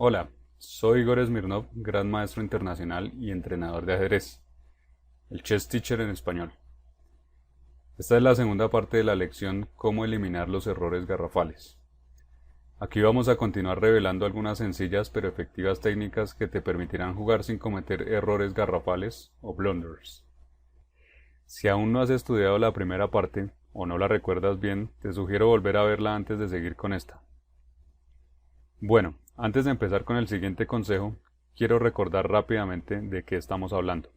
Hola, soy Igor Smirnov, Gran Maestro Internacional y entrenador de ajedrez, el Chess Teacher en español. Esta es la segunda parte de la lección Cómo eliminar los errores garrafales. Aquí vamos a continuar revelando algunas sencillas pero efectivas técnicas que te permitirán jugar sin cometer errores garrafales o blunders. Si aún no has estudiado la primera parte o no la recuerdas bien, te sugiero volver a verla antes de seguir con esta. Bueno, antes de empezar con el siguiente consejo, quiero recordar rápidamente de qué estamos hablando.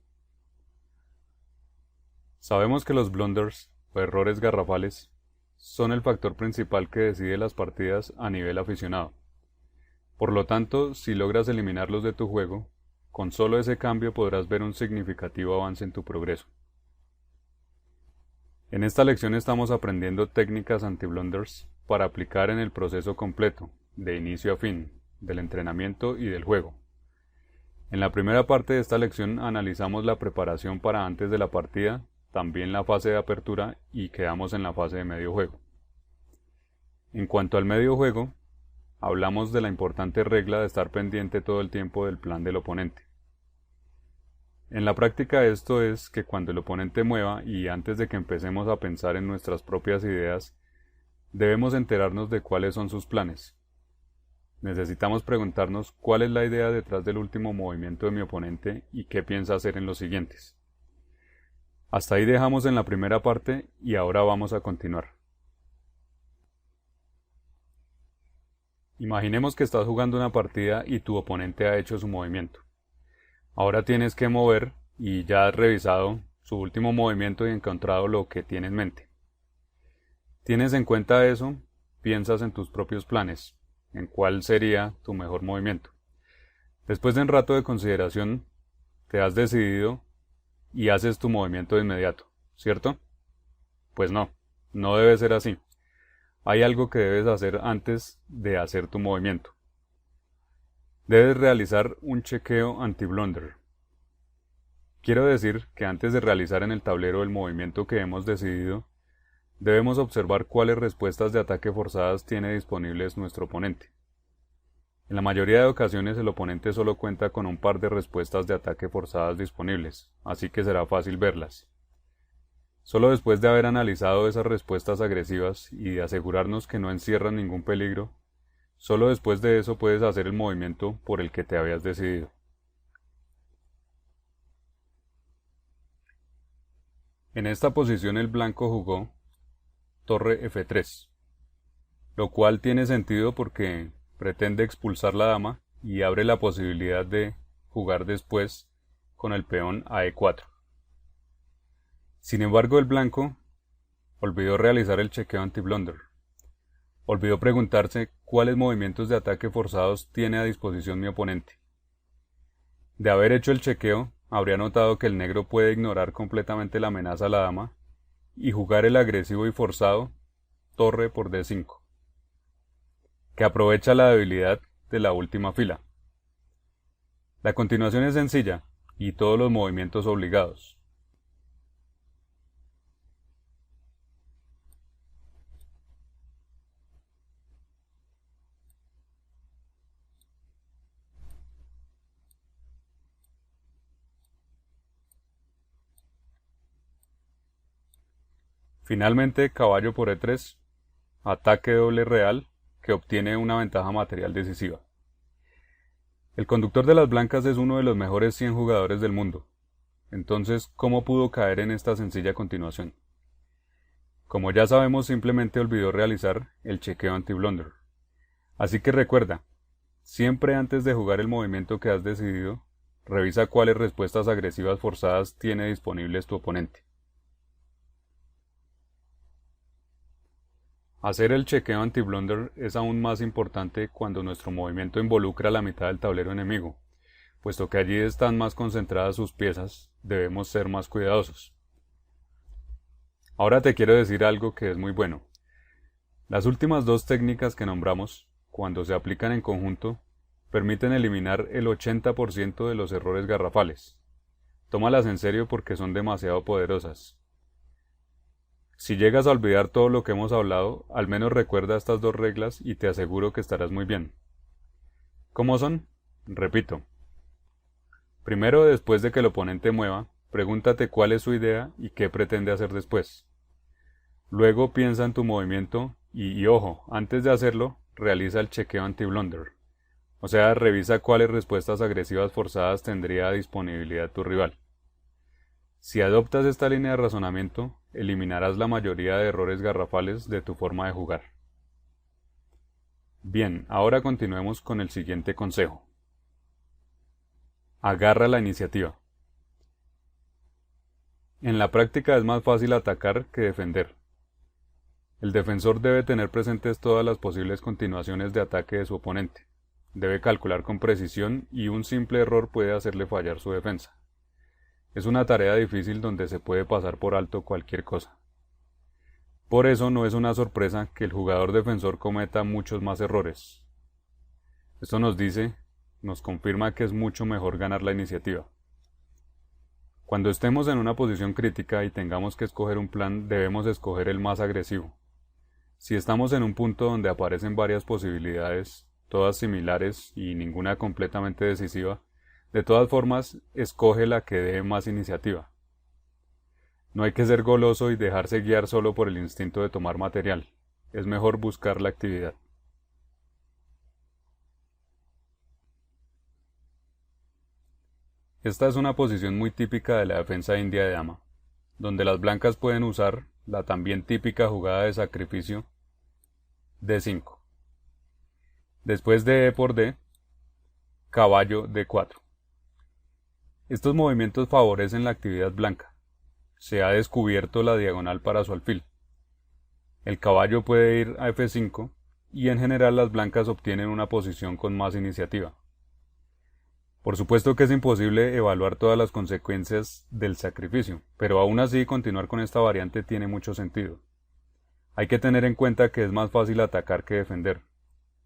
Sabemos que los blunders o errores garrafales son el factor principal que decide las partidas a nivel aficionado. Por lo tanto, si logras eliminarlos de tu juego, con solo ese cambio podrás ver un significativo avance en tu progreso. En esta lección estamos aprendiendo técnicas anti-blunders para aplicar en el proceso completo, de inicio a fin, del entrenamiento y del juego. En la primera parte de esta lección analizamos la preparación para antes de la partida, también la fase de apertura y quedamos en la fase de medio juego. En cuanto al medio juego, hablamos de la importante regla de estar pendiente todo el tiempo del plan del oponente. En la práctica esto es que cuando el oponente mueva y antes de que empecemos a pensar en nuestras propias ideas, debemos enterarnos de cuáles son sus planes. Necesitamos preguntarnos cuál es la idea detrás del último movimiento de mi oponente y qué piensa hacer en los siguientes. Hasta ahí dejamos en la primera parte y ahora vamos a continuar. Imaginemos que estás jugando una partida y tu oponente ha hecho su movimiento. Ahora tienes que mover y ya has revisado su último movimiento y encontrado lo que tiene en mente. ¿Tienes en cuenta eso? Piensas en tus propios planes, en cuál sería tu mejor movimiento. Después de un rato de consideración, te has decidido y haces tu movimiento de inmediato, ¿cierto? Pues no, no debe ser así. Hay algo que debes hacer antes de hacer tu movimiento. Debes realizar un chequeo anti-blunder. Quiero decir que antes de realizar en el tablero el movimiento que hemos decidido, debemos observar cuáles respuestas de ataque forzadas tiene disponibles nuestro oponente. En la mayoría de ocasiones el oponente solo cuenta con un par de respuestas de ataque forzadas disponibles, así que será fácil verlas. Solo después de haber analizado esas respuestas agresivas y de asegurarnos que no encierran ningún peligro, solo después de eso puedes hacer el movimiento por el que te habías decidido. En esta posición el blanco jugó torre F3, lo cual tiene sentido porque pretende expulsar la dama y abre la posibilidad de jugar después con el peón a E4. Sin embargo, el blanco olvidó realizar el chequeo anti-blunder. Olvidó preguntarse cuáles movimientos de ataque forzados tiene a disposición mi oponente. De haber hecho el chequeo, habría notado que el negro puede ignorar completamente la amenaza a la dama y jugar el agresivo y forzado torre por D5, que aprovecha la debilidad de la última fila. La continuación es sencilla y todos los movimientos obligados. Finalmente, caballo por E3, ataque doble real, que obtiene una ventaja material decisiva. El conductor de las blancas es uno de los mejores 100 jugadores del mundo. Entonces, ¿cómo pudo caer en esta sencilla continuación? Como ya sabemos, simplemente olvidó realizar el chequeo anti-blunder. Así que recuerda, siempre antes de jugar el movimiento que has decidido, revisa cuáles respuestas agresivas forzadas tiene disponibles tu oponente. Hacer el chequeo anti-blunder es aún más importante cuando nuestro movimiento involucra la mitad del tablero enemigo, puesto que allí están más concentradas sus piezas, debemos ser más cuidadosos. Ahora te quiero decir algo que es muy bueno. Las últimas dos técnicas que nombramos, cuando se aplican en conjunto, permiten eliminar el 80% de los errores garrafales. Tómalas en serio porque son demasiado poderosas. Si llegas a olvidar todo lo que hemos hablado, al menos recuerda estas dos reglas y te aseguro que estarás muy bien. ¿Cómo son? Repito. Primero, después de que el oponente mueva, pregúntate cuál es su idea y qué pretende hacer después. Luego piensa en tu movimiento y ojo, antes de hacerlo, realiza el chequeo anti-blunder. O sea, revisa cuáles respuestas agresivas forzadas tendría a disponibilidad tu rival. Si adoptas esta línea de razonamiento, eliminarás la mayoría de errores garrafales de tu forma de jugar. Bien, ahora continuemos con el siguiente consejo. Agarra la iniciativa. En la práctica es más fácil atacar que defender. El defensor debe tener presentes todas las posibles continuaciones de ataque de su oponente. Debe calcular con precisión y un simple error puede hacerle fallar su defensa. Es una tarea difícil donde se puede pasar por alto cualquier cosa. Por eso no es una sorpresa que el jugador defensor cometa muchos más errores. Esto nos confirma que es mucho mejor ganar la iniciativa. Cuando estemos en una posición crítica y tengamos que escoger un plan, debemos escoger el más agresivo. Si estamos en un punto donde aparecen varias posibilidades, todas similares y ninguna completamente decisiva, de todas formas, escoge la que dé más iniciativa. No hay que ser goloso y dejarse guiar solo por el instinto de tomar material. Es mejor buscar la actividad. Esta es una posición muy típica de la defensa india de dama, donde las blancas pueden usar la también típica jugada de sacrificio D5. Después de E por D, caballo D4. Estos movimientos favorecen la actividad blanca. Se ha descubierto la diagonal para su alfil. El caballo puede ir a F5 y en general las blancas obtienen una posición con más iniciativa. Por supuesto que es imposible evaluar todas las consecuencias del sacrificio, pero aún así continuar con esta variante tiene mucho sentido. Hay que tener en cuenta que es más fácil atacar que defender.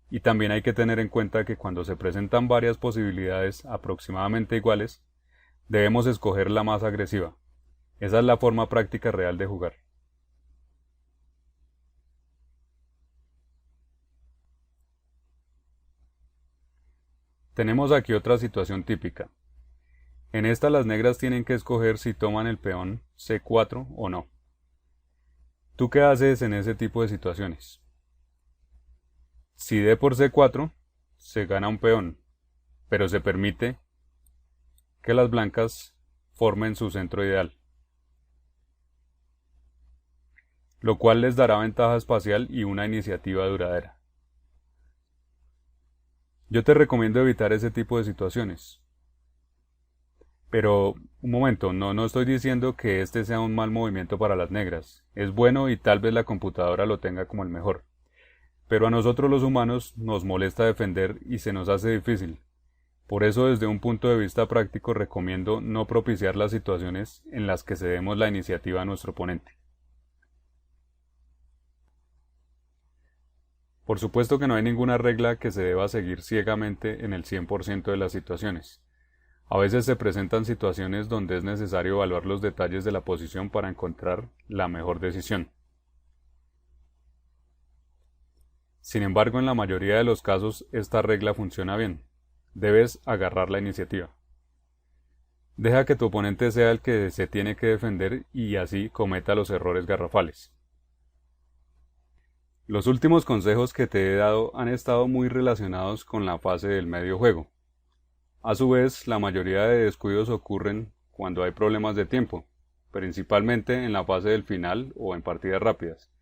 Y también hay que tener en cuenta que cuando se presentan varias posibilidades aproximadamente iguales, debemos escoger la más agresiva. Esa es la forma práctica real de jugar. Tenemos aquí otra situación típica. En esta las negras tienen que escoger si toman el peón C4 o no. ¿Tú qué haces en ese tipo de situaciones? Si D por C4, se gana un peón, pero se permite que las blancas formen su centro ideal, lo cual les dará ventaja espacial y una iniciativa duradera. Yo te recomiendo evitar ese tipo de situaciones. Pero, un momento, no estoy diciendo que este sea un mal movimiento para las negras. Es bueno y tal vez la computadora lo tenga como el mejor. Pero a nosotros los humanos nos molesta defender y se nos hace difícil. Por eso desde un punto de vista práctico recomiendo no propiciar las situaciones en las que cedemos la iniciativa a nuestro oponente. Por supuesto que no hay ninguna regla que se deba seguir ciegamente en el 100% de las situaciones. A veces se presentan situaciones donde es necesario evaluar los detalles de la posición para encontrar la mejor decisión. Sin embargo, en la mayoría de los casos esta regla funciona bien. Debes agarrar la iniciativa. Deja que tu oponente sea el que se tiene que defender y así cometa los errores garrafales. Los últimos consejos que te he dado han estado muy relacionados con la fase del medio juego. A su vez, la mayoría de descuidos ocurren cuando hay problemas de tiempo, principalmente en la fase del final o en partidas rápidas.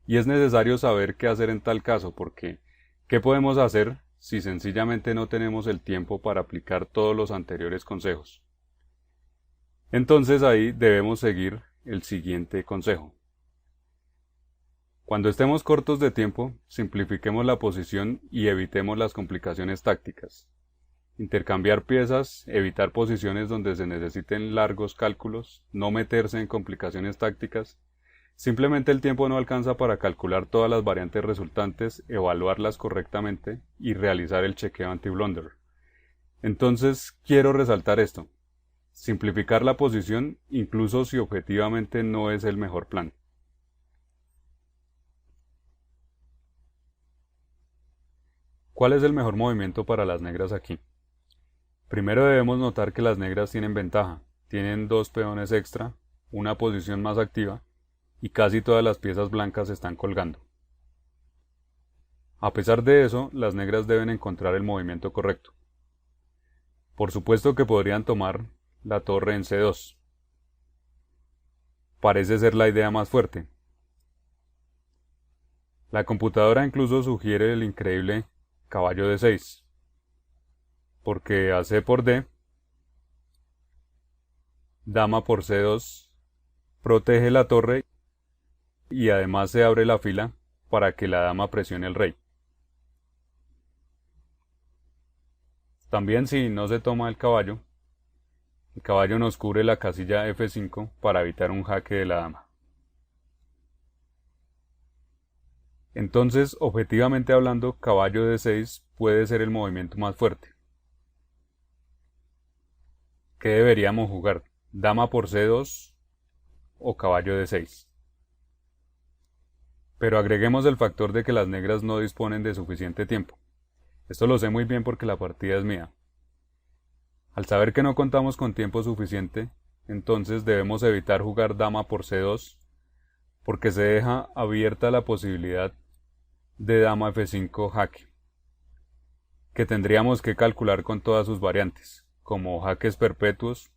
Y es necesario saber qué hacer en tal caso porque ¿qué podemos hacer si sencillamente no tenemos el tiempo para aplicar todos los anteriores consejos? Entonces ahí debemos seguir el siguiente consejo. Cuando estemos cortos de tiempo, simplifiquemos la posición y evitemos las complicaciones tácticas. Intercambiar piezas, evitar posiciones donde se necesiten largos cálculos, no meterse en complicaciones tácticas. Simplemente el tiempo no alcanza para calcular todas las variantes resultantes, evaluarlas correctamente y realizar el chequeo anti-blunder. Entonces quiero resaltar esto. Simplificar la posición incluso si objetivamente no es el mejor plan. ¿Cuál es el mejor movimiento para las negras aquí? Primero debemos notar que las negras tienen ventaja, tienen 2 peones extra, una posición más activa y casi todas las piezas blancas están colgando. A pesar de eso, las negras deben encontrar el movimiento correcto. Por supuesto que podrían tomar la torre en C2. Parece ser la idea más fuerte. La computadora incluso sugiere el increíble caballo de 6, porque a C por D, dama por C2, protege la torre y además se abre la fila para que la dama presione el rey. También si no se toma el caballo nos cubre la casilla F5 para evitar un jaque de la dama. Entonces, objetivamente hablando, caballo de 6 puede ser el movimiento más fuerte. ¿Qué deberíamos jugar? ¿Dama por C2 o caballo de 6? Pero agreguemos el factor de que las negras no disponen de suficiente tiempo. Esto lo sé muy bien porque la partida es mía. Al saber que no contamos con tiempo suficiente, entonces debemos evitar jugar dama por C2 porque se deja abierta la posibilidad de dama F5 jaque, que tendríamos que calcular con todas sus variantes, como jaques perpetuos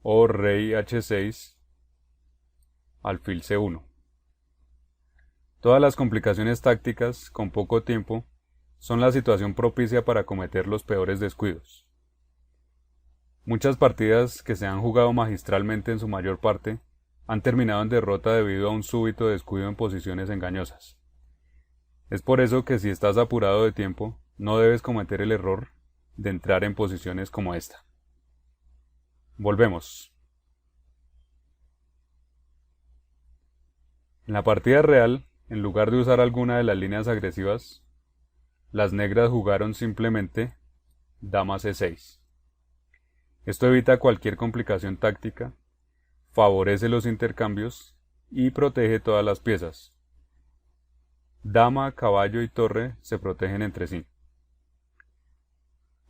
o rey H6, alfil C1. Todas las complicaciones tácticas con poco tiempo son la situación propicia para cometer los peores descuidos. Muchas partidas que se han jugado magistralmente en su mayor parte han terminado en derrota debido a un súbito descuido en posiciones engañosas. Es por eso que si estás apurado de tiempo, no debes cometer el error de entrar en posiciones como esta. Volvemos. En la partida real, en lugar de usar alguna de las líneas agresivas, las negras jugaron simplemente dama C6. Esto evita cualquier complicación táctica, favorece los intercambios y protege todas las piezas. Dama, caballo y torre se protegen entre sí.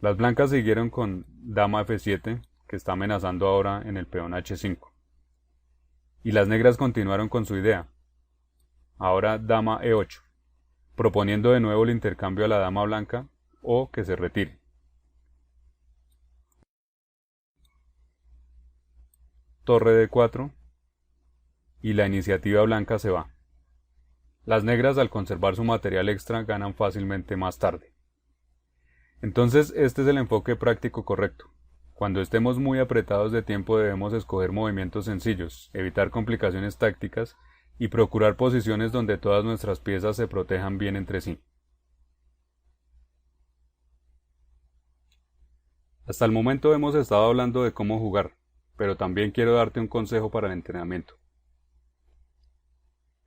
Las blancas siguieron con dama F7, que está amenazando ahora en el peón H5. Y las negras continuaron con su idea. Ahora dama E8, proponiendo de nuevo el intercambio a la dama blanca o que se retire. Torre D4 y la iniciativa blanca se va. Las negras, al conservar su material extra, ganan fácilmente más tarde. Entonces este es el enfoque práctico correcto. Cuando estemos muy apretados de tiempo debemos escoger movimientos sencillos, evitar complicaciones tácticas y procurar posiciones donde todas nuestras piezas se protejan bien entre sí. Hasta el momento hemos estado hablando de cómo jugar, pero también quiero darte un consejo para el entrenamiento.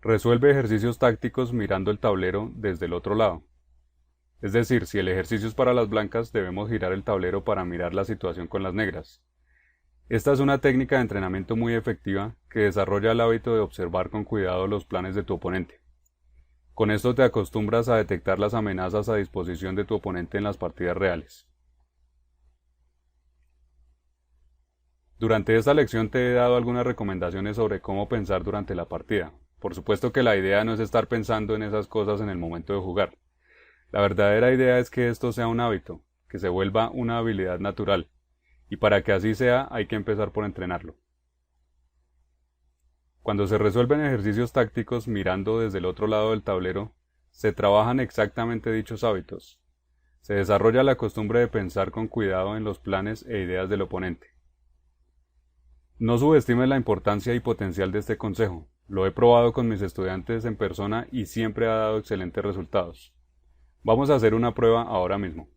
Resuelve ejercicios tácticos mirando el tablero desde el otro lado. Es decir, si el ejercicio es para las blancas, debemos girar el tablero para mirar la situación con las negras. Esta es una técnica de entrenamiento muy efectiva que desarrolla el hábito de observar con cuidado los planes de tu oponente. Con esto te acostumbras a detectar las amenazas a disposición de tu oponente en las partidas reales. Durante esta lección te he dado algunas recomendaciones sobre cómo pensar durante la partida. Por supuesto que la idea no es estar pensando en esas cosas en el momento de jugar. La verdadera idea es que esto sea un hábito, que se vuelva una habilidad natural, y para que así sea hay que empezar por entrenarlo. Cuando se resuelven ejercicios tácticos mirando desde el otro lado del tablero, se trabajan exactamente dichos hábitos. Se desarrolla la costumbre de pensar con cuidado en los planes e ideas del oponente. No subestimes la importancia y potencial de este consejo. Lo he probado con mis estudiantes en persona y siempre ha dado excelentes resultados. Vamos a hacer una prueba ahora mismo.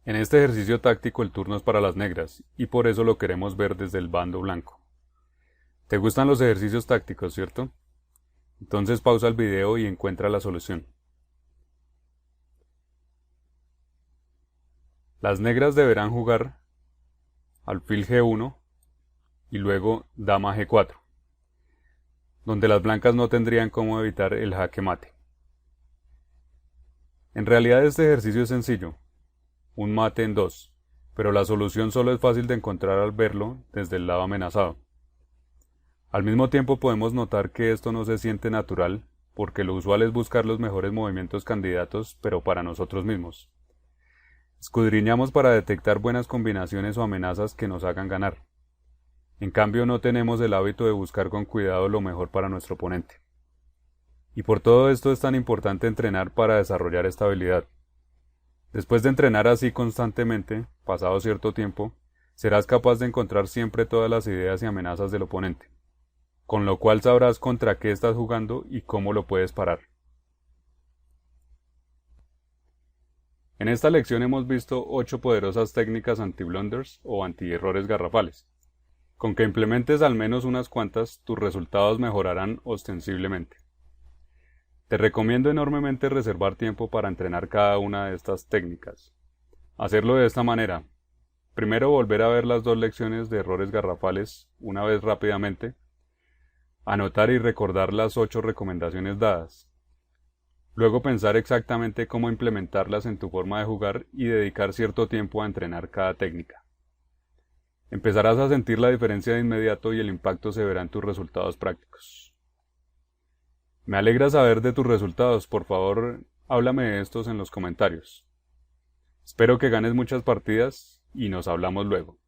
En este ejercicio táctico el turno es para las negras, y por eso lo queremos ver desde el bando blanco. ¿Te gustan los ejercicios tácticos, cierto? Entonces pausa el video y encuentra la solución. Las negras deberán jugar alfil G1 y luego dama G4. donde las blancas no tendrían cómo evitar el jaque mate. En realidad este ejercicio es sencillo, un mate en dos, pero la solución solo es fácil de encontrar al verlo desde el lado amenazado. Al mismo tiempo podemos notar que esto no se siente natural, porque lo usual es buscar los mejores movimientos candidatos, pero para nosotros mismos. Escudriñamos para detectar buenas combinaciones o amenazas que nos hagan ganar. En cambio, no tenemos el hábito de buscar con cuidado lo mejor para nuestro oponente. Y por todo esto es tan importante entrenar para desarrollar esta habilidad. Después de entrenar así constantemente, pasado cierto tiempo, serás capaz de encontrar siempre todas las ideas y amenazas del oponente, con lo cual sabrás contra qué estás jugando y cómo lo puedes parar. En esta lección hemos visto 8 poderosas técnicas anti-blunders o anti-errores garrafales. Con que implementes al menos unas cuantas, tus resultados mejorarán ostensiblemente. Te recomiendo enormemente reservar tiempo para entrenar cada una de estas técnicas. Hacerlo de esta manera. Primero volver a ver las 2 lecciones de errores garrafales una vez rápidamente. Anotar y recordar las 8 recomendaciones dadas. Luego pensar exactamente cómo implementarlas en tu forma de jugar y dedicar cierto tiempo a entrenar cada técnica. Empezarás a sentir la diferencia de inmediato y el impacto se verá en tus resultados prácticos. Me alegra saber de tus resultados, por favor, háblame de estos en los comentarios. Espero que ganes muchas partidas y nos hablamos luego.